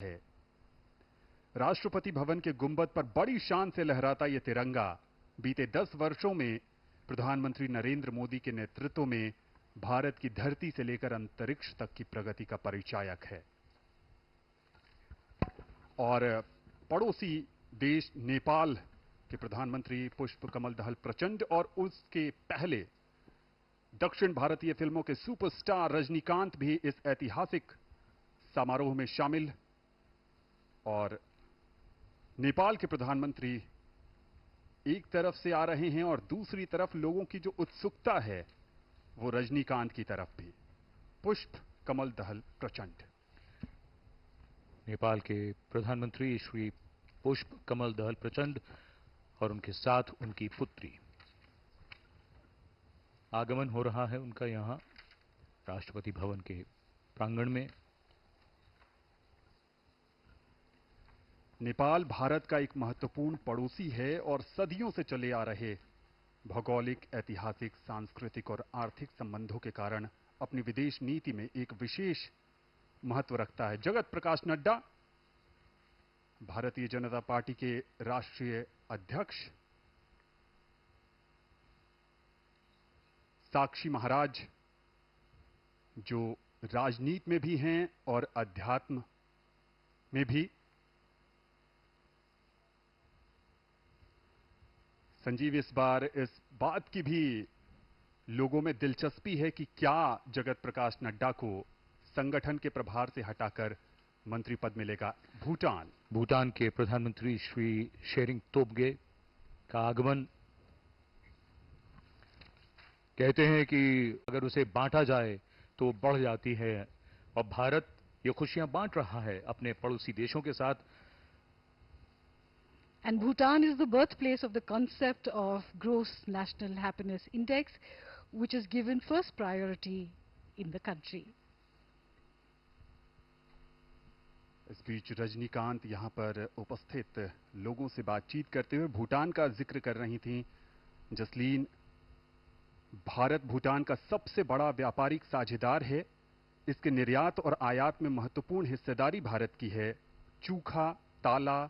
है। राष्ट्रपति भवन के गुंबद पर बड़ी शान से लहराता यह तिरंगा बीते 10 वर्षों में प्रधानमंत्री नरेंद्र मोदी के नेतृत्व में भारत की धरती से लेकर अंतरिक्ष तक की प्रगति का परिचायक है। और पड़ोसी देश नेपाल के प्रधानमंत्री पुष्प कमल दहल प्रचंड और उसके पहले दक्षिण भारतीय फिल्मों के सुपरस्टार रजनीकांत भी इस ऐतिहासिक समारोह में शामिल। और नेपाल के प्रधानमंत्री एक तरफ से आ रहे हैं और दूसरी तरफ लोगों की जो उत्सुकता है वो रजनीकांत की तरफ भी। पुष्प कमल दहल प्रचंड। नेपाल के प्रधानमंत्री श्री पुष्प कमल दहल प्रचंड और उनके साथ उनकी पुत्री, आगमन हो रहा है उनका यहां राष्ट्रपति भवन के प्रांगण में। नेपाल भारत का एक महत्वपूर्ण पड़ोसी है और सदियों से चले आ रहे भौगोलिक, ऐतिहासिक, सांस्कृतिक और आर्थिक संबंधों के कारण अपनी विदेश नीति में एक विशेष महत्व रखता है। जगत प्रकाश नड्डा, भारतीय जनता पार्टी के राष्ट्रीय अध्यक्ष, साक्षी महाराज जो राजनीति में भी हैं और अध्यात्म में भी, संजीव, इस बार इस बात की भी लोगों में दिलचस्पी है कि क्या जगत प्रकाश नड्डा को संगठन के प्रभार से हटाकर मंत्री पद मिलेगा। भूटान के प्रधानमंत्री श्री शेरिंग तोब्गे का आगमन, कहते हैं कि अगर उसे बांटा जाए तो बढ़ जाती है और भारत ये खुशियां बांट रहा है अपने पड़ोसी देशों के साथ। And Bhutan is the birthplace of the concept of Gross National Happiness Index, which is given first priority in the country. इस बीच रजनीकांत यहां पर उपस्थित लोगों से बातचीत करते हुए भूटान का जिक्र कर रही थीं जसलीन। भारत भूटान का सबसे बड़ा व्यापारिक साझेदार है। इसके निर्यात और आयात में महत्वपूर्ण हिस्सेदारी भारत की है। चूखा, ताला,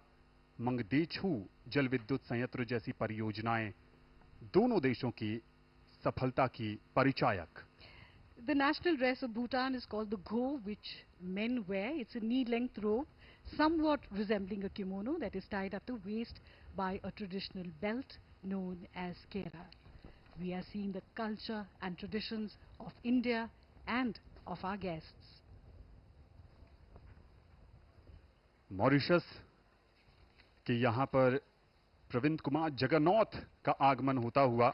मंगदेछू जल विद्युत संयंत्र जैसी परियोजनाएं दोनों देशों की सफलता की परिचायक। The national dress of Bhutan is called the go, which men wear. It's a knee-length robe, somewhat resembling a kimono, that is tied at the waist by a traditional belt known as kera. We are seeing the culture and traditions of India and of our guests. Mauritius कि यहां पर प्रविंद कुमार जगन्नाथ का आगमन होता हुआ